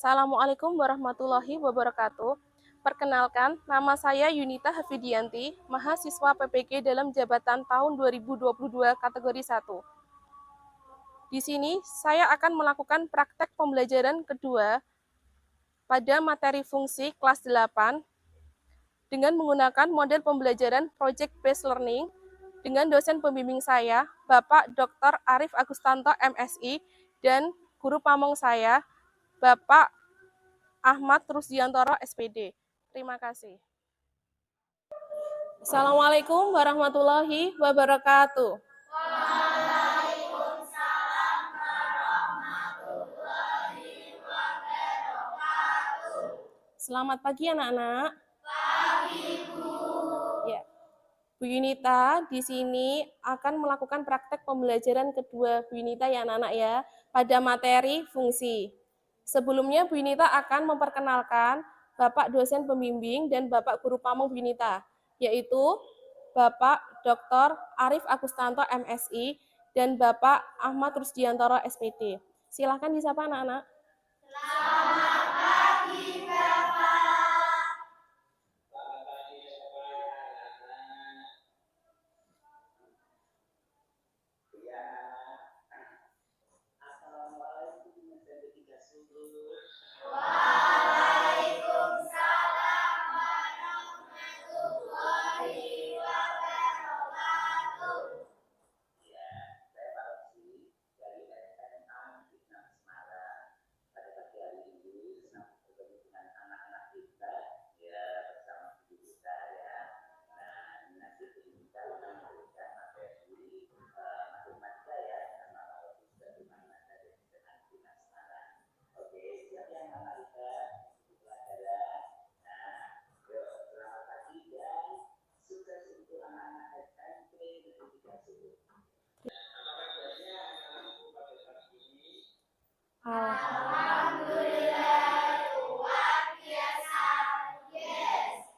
Assalamualaikum warahmatullahi wabarakatuh. Perkenalkan, nama saya Yunita Hafidianti, mahasiswa PPG dalam jabatan tahun 2022 kategori 1. Di sini, saya akan melakukan praktek pembelajaran kedua pada materi fungsi kelas 8 dengan menggunakan model pembelajaran Project Based Learning dengan dosen pembimbing saya, Bapak Dr. Arif Agustanto, MSI, dan guru pamong saya, Bapak Ahmad Rusdiantoro, SPD. Terima kasih. Assalamualaikum warahmatullahi wabarakatuh. Waalaikumsalam warahmatullahi wabarakatuh. Selamat pagi anak-anak. Pagi, Bu. Ya. Bu Yunita di sini akan melakukan praktek pembelajaran kedua Bu Yunita ya anak-anak ya, pada materi fungsi. Sebelumnya Bu Yunita akan memperkenalkan Bapak dosen pembimbing dan Bapak guru pamong Bu Yunita, yaitu Bapak Dr. Arif Agustanto, MSI, dan Bapak Ahmad Rusdiantoro, SPD. Silakan disapa anak-anak. Selamat pagi, Bapak. Waalaikumsalam warahmatullahi wabarakatuh. Saya Pak Rosi dari SNM Bidang Semarang. Pada pagi hari ini senang bertemu dengan anak-anak kita ya bersama guru kita ya. Nah, nanti kita akan memberikan materi matematika ya karena Pak Rosi sudah dimana dari SNM Bidang Semarang. Oke, siap yang analisa pelajaran. Nah, yuk selamat pagi dan sukses untuk anak-anak SMP Negeri 30. Alhamdulillah, luar biasa. Yes.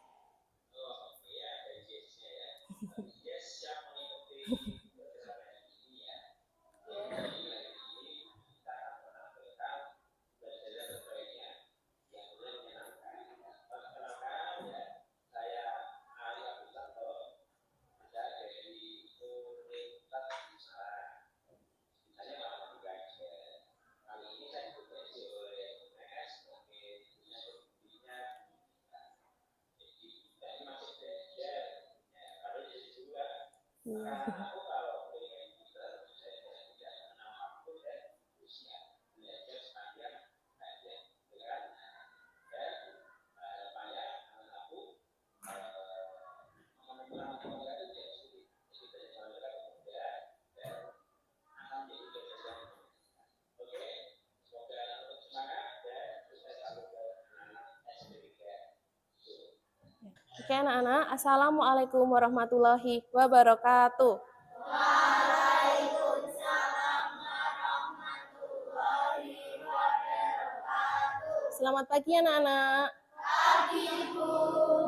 Oke anak-anak, Assalamualaikum warahmatullahi wabarakatuh. Waalaikumsalam warahmatullahi wabarakatuh. Selamat pagi anak-anak. Pagi, Bu.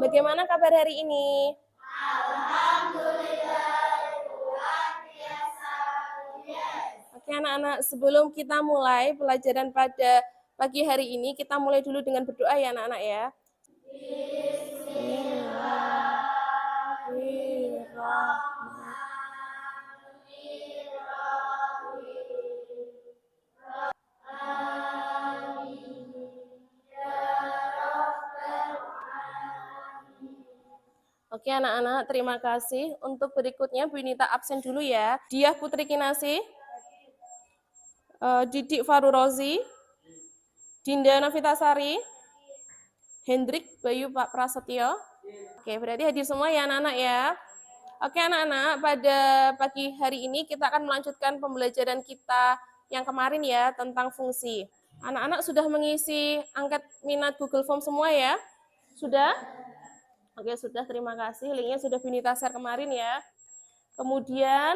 Bagaimana kabar hari ini? Alhamdulillah, luar biasa. Yes. Oke anak-anak, sebelum kita mulai pelajaran pada pagi hari ini, kita mulai dulu dengan berdoa ya anak-anak ya. Oke anak-anak, terima kasih. Untuk berikutnya Bu Yunita absen dulu ya. Diah Putri Kinasi, Didik Farurozi, Dinda Novitasari, Hendrik Bayu Pak Prasetyo. Oke, berarti hadir semua ya anak-anak ya. Oke anak-anak, pada pagi hari ini kita akan melanjutkan pembelajaran kita yang kemarin ya tentang fungsi. Anak-anak sudah mengisi angket minat Google Form semua ya? Sudah? Oke, sudah, terima kasih. Linknya sudah Binita share kemarin ya. Kemudian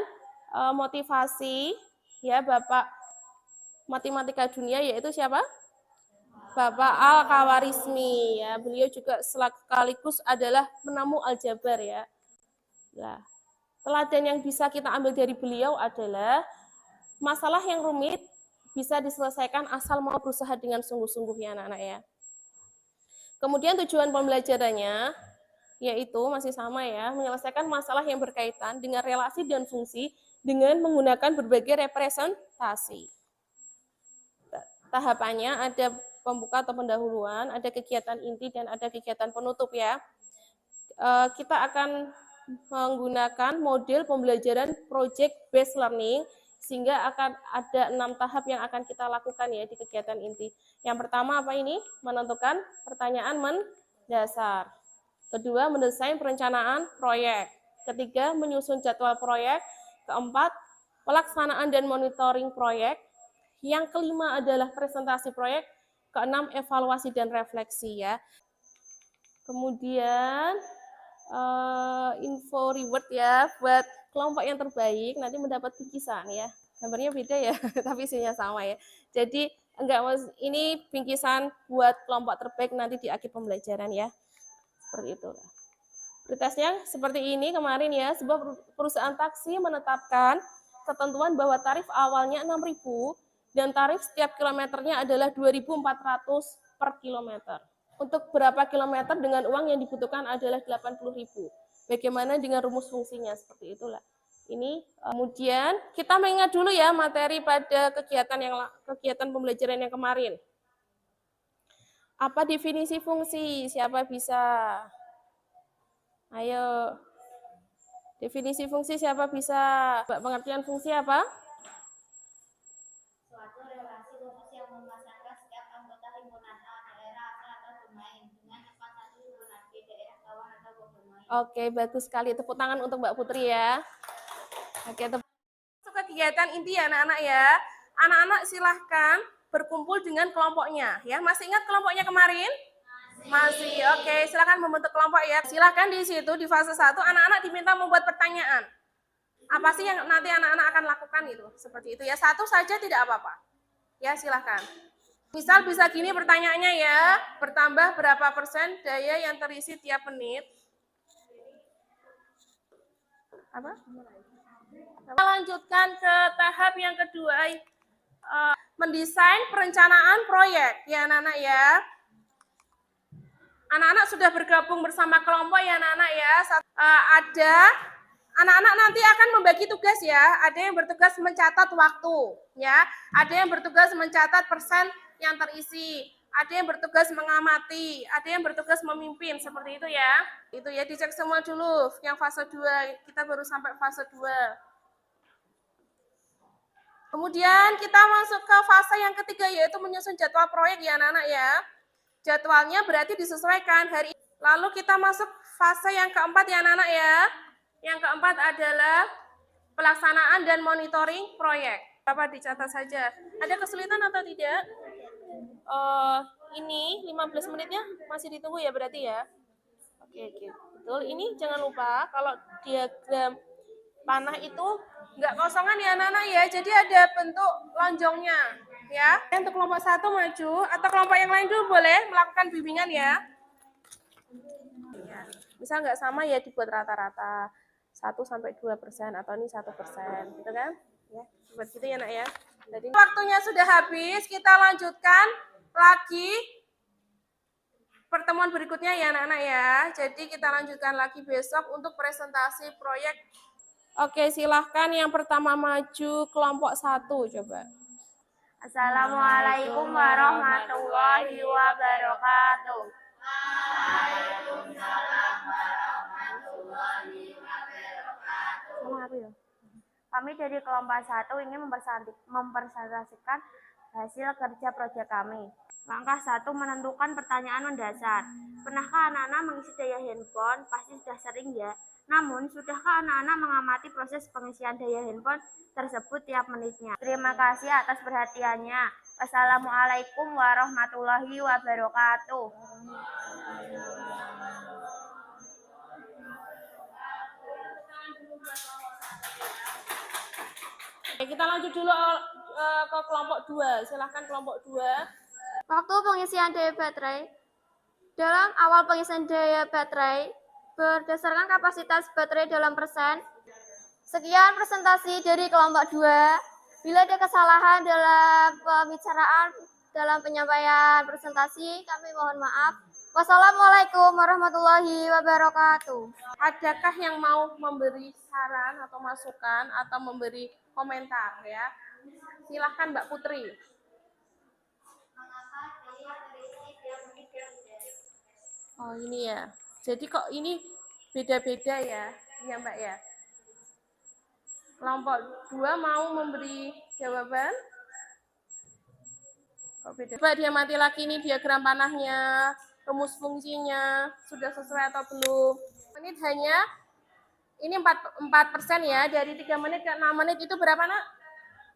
motivasi ya Bapak Matematika Dunia yaitu siapa? Bapak Al-Kawarizmi ya. Beliau juga sekaligus adalah penamu aljabar ya. Nah, teladan yang bisa kita ambil dari beliau adalah masalah yang rumit bisa diselesaikan asal mau berusaha dengan sungguh-sungguh ya anak-anak ya. Kemudian tujuan pembelajarannya yaitu masih sama ya, menyelesaikan masalah yang berkaitan dengan relasi dan fungsi dengan menggunakan berbagai representasi. Tahapannya ada pembuka atau pendahuluan, ada kegiatan inti dan ada kegiatan penutup ya. Kita akan menggunakan model pembelajaran project based learning sehingga akan ada 6 tahap yang akan kita lakukan ya di kegiatan inti. Yang pertama apa ini? Menentukan pertanyaan mendasar. Kedua, mendesain perencanaan proyek. Ketiga, menyusun jadwal proyek. Keempat, pelaksanaan dan monitoring proyek. Yang kelima adalah presentasi proyek. Keenam, evaluasi dan refleksi ya. Kemudian info reward ya buat kelompok yang terbaik nanti mendapat bingkisan ya. Gambarnya beda ya, tapi isinya sama ya. Jadi ini bingkisan buat kelompok terbaik nanti di akhir pembelajaran ya. Seperti itu. Prioritasnya seperti ini kemarin ya, sebuah perusahaan taksi menetapkan ketentuan bahwa tarif awalnya 6.000 dan tarif setiap kilometernya adalah 2.400 per kilometer. Untuk berapa kilometer dengan uang yang dibutuhkan adalah 80.000. Bagaimana dengan rumus fungsinya? Seperti itulah. Ini kemudian kita mengingat dulu ya materi pada kegiatan pembelajaran yang kemarin. Apa definisi fungsi? Siapa bisa? Ayo. Definisi fungsi siapa bisa? Pengertian fungsi apa? Suatu relasi khusus yang memasangkan setiap anggota himpunan A, daerah asal atau domain dengan tempat satu himpunan B, daerah kawan atau berdomain. Oke, bagus sekali. Tepuk tangan untuk Mbak Putri ya. Oke, masuk ke kegiatan inti ya anak-anak ya. Anak-anak silahkan berkumpul dengan kelompoknya ya. Masih ingat kelompoknya kemarin? Masih. Oke, silahkan membentuk kelompok ya. Silahkan di situ di fase 1 anak-anak diminta membuat pertanyaan. Apa sih yang nanti anak-anak akan lakukan itu? Seperti itu ya. Satu saja tidak apa-apa. Ya, silahkan. Misal bisa gini pertanyaannya ya. Bertambah berapa persen daya yang terisi tiap menit? Apa? Kita lanjutkan ke tahap yang kedua. Mendesain perencanaan proyek. Ya anak-anak ya. Anak-anak sudah bergabung bersama kelompok ya anak-anak ya. Ada anak-anak nanti akan membagi tugas ya. Ada yang bertugas mencatat waktu ya. Ada yang bertugas mencatat persen yang terisi. Ada yang bertugas mengamati, ada yang bertugas memimpin seperti itu ya. Itu ya dicek semua dulu. Yang fase 2 kita baru sampai fase 2. Kemudian kita masuk ke fase yang ketiga yaitu menyusun jadwal proyek ya anak-anak ya. Jadwalnya berarti disesuaikan hari ini. Lalu kita masuk fase yang keempat ya anak-anak ya. Yang keempat adalah pelaksanaan dan monitoring proyek. Bapak dicatat saja. Ada kesulitan atau tidak? Ini 15 menitnya masih ditunggu ya berarti ya. Oke. Betul. Ini jangan lupa kalau diagram panah itu nggak kosongan ya anak-anak ya. Jadi ada bentuk lonjongnya. Ya, untuk kelompok 1 maju atau kelompok yang lain dulu boleh melakukan bimbingan ya. Bisa nggak sama ya dibuat rata-rata 1-2% atau ini 1%, gitu kan? Ya, buat gitu ya nak ya. Jadi waktunya sudah habis, kita lanjutkan lagi pertemuan berikutnya ya anak-anak ya. Jadi kita lanjutkan lagi besok untuk presentasi proyek. Oke, silahkan yang pertama maju kelompok 1 coba. Assalamualaikum warahmatullahi wabarakatuh. Waalaikumsalam warahmatullahi wabarakatuh. Kami dari kelompok 1 ingin mempresentasikan hasil kerja proyek kami. Langkah 1, menentukan pertanyaan mendasar. Pernahkah anak-anak mengisi daya handphone? Pasti sudah sering ya. Namun, sudahkah anak-anak mengamati proses pengisian daya handphone tersebut tiap menitnya? Terima kasih atas perhatiannya. Wassalamualaikum warahmatullahi wabarakatuh. Oke, kita lanjut dulu ke kelompok 2. Silahkan kelompok 2. Waktu pengisian daya baterai. Dalam awal pengisian daya baterai, berdasarkan kapasitas baterai dalam persen. Sekian presentasi dari kelompok 2. Bila ada kesalahan dalam pembicaraan, dalam penyampaian presentasi, kami mohon maaf. Wassalamualaikum warahmatullahi wabarakatuh. Adakah yang mau memberi saran atau masukan atau memberi komentar ya? Silahkan Mbak Putri. Oh ini ya. Jadi kok ini beda-beda ya, ya Mbak ya. Kelompok 2 mau memberi jawaban? Kok beda? Coba dia mati lagi nih diagram panahnya, rumus fungsinya, sudah sesuai atau belum? Menit hanya, ini 4% ya, dari 3 menit ke 6 menit itu berapa nak?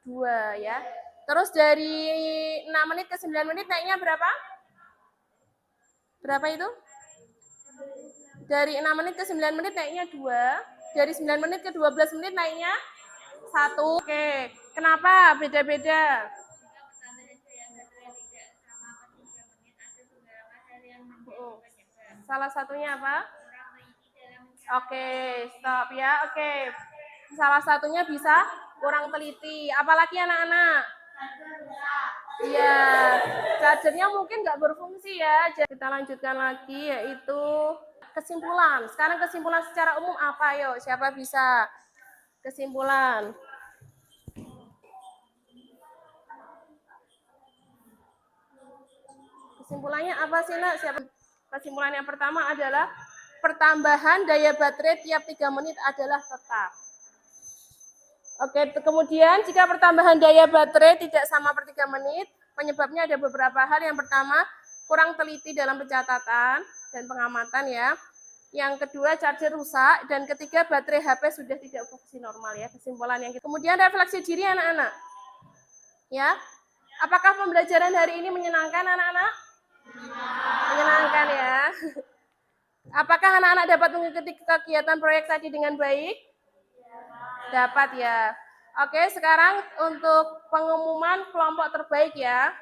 2 ya. Terus dari 6 menit ke 9 menit naiknya berapa? Berapa itu? Dari 6 menit ke 9 menit naiknya 2. Dari 9 menit ke 12 menit naiknya 1. Oke, kenapa beda-beda? Salah satunya apa? Oke, stop ya. Oke, salah satunya bisa kurang teliti. Apalagi anak-anak? Iya, chargernya mungkin nggak berfungsi ya. Kita lanjutkan lagi yaitu kesimpulan. Sekarang kesimpulan secara umum apa? Yuk, siapa bisa? Kesimpulan. Kesimpulannya apa sih, Nak? Siapa? Kesimpulan yang pertama adalah pertambahan daya baterai tiap 3 menit adalah tetap. Oke, kemudian jika pertambahan daya baterai tidak sama per 3 menit, penyebabnya ada beberapa hal. Yang pertama, kurang teliti dalam pencatatan dan pengamatan ya. Yang kedua, charger rusak. Dan ketiga, baterai HP sudah tidak fungsi normal ya. Kesimpulan yang kemudian refleksi diri anak-anak. Ya, apakah pembelajaran hari ini menyenangkan anak-anak? Menyenangkan ya. Apakah anak-anak dapat mengikuti kegiatan proyek tadi dengan baik? Dapat ya. Oke, sekarang untuk pengumuman kelompok terbaik ya.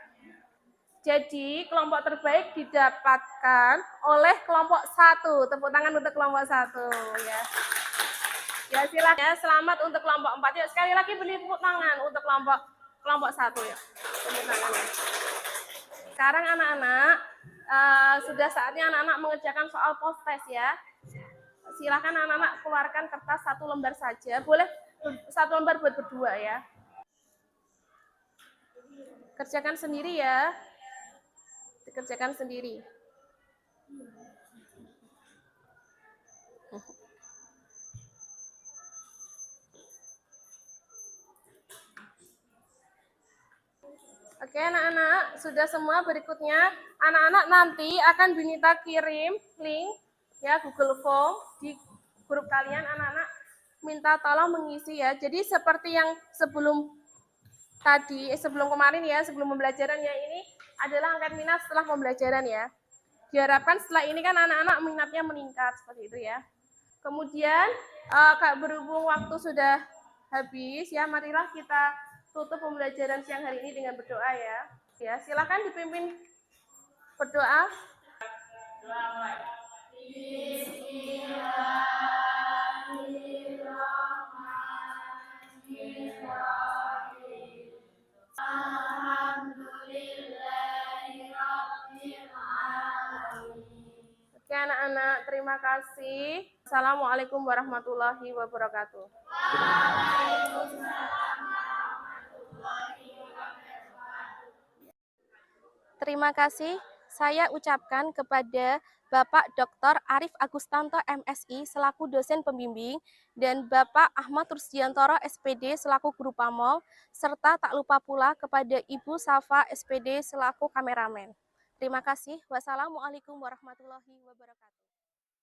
Jadi, kelompok terbaik didapatkan oleh kelompok 1. Tepuk tangan untuk kelompok 1 ya. Ya, silakan ya. Selamat untuk kelompok 4 ya. Sekali lagi beri tepuk tangan untuk kelompok 1 ya. Tepuk tangannya. Sekarang anak-anak sudah saatnya anak-anak mengerjakan soal post test ya. Silakan anak-anak keluarkan kertas 1 lembar saja. Boleh 1 lembar buat berdua ya. Kerjakan sendiri ya. Dikerjakan sendiri. Oke anak-anak, sudah semua. Berikutnya anak-anak nanti akan Binita kirim link ya Google Form di grup kalian. Anak-anak minta tolong mengisi ya. Jadi seperti yang sebelum kemarin ya, sebelum pembelajaran ya, ini adalah angkat minat setelah pembelajaran ya. Diharapkan setelah ini kan anak-anak minatnya meningkat seperti itu ya. Kemudian berhubung waktu sudah habis ya, marilah kita tutup pembelajaran siang hari ini dengan berdoa ya. Ya, silakan dipimpin berdoa. Oke anak-anak, terima kasih. Assalamualaikum warahmatullahi wabarakatuh. Terima kasih saya ucapkan kepada Bapak Dr. Arif Agustanto MSI selaku dosen pembimbing dan Bapak Ahmad Rusdiantoro SPD selaku guru pamong, serta tak lupa pula kepada Ibu Safa SPD selaku kameramen. Terima kasih. Wassalamualaikum warahmatullahi wabarakatuh.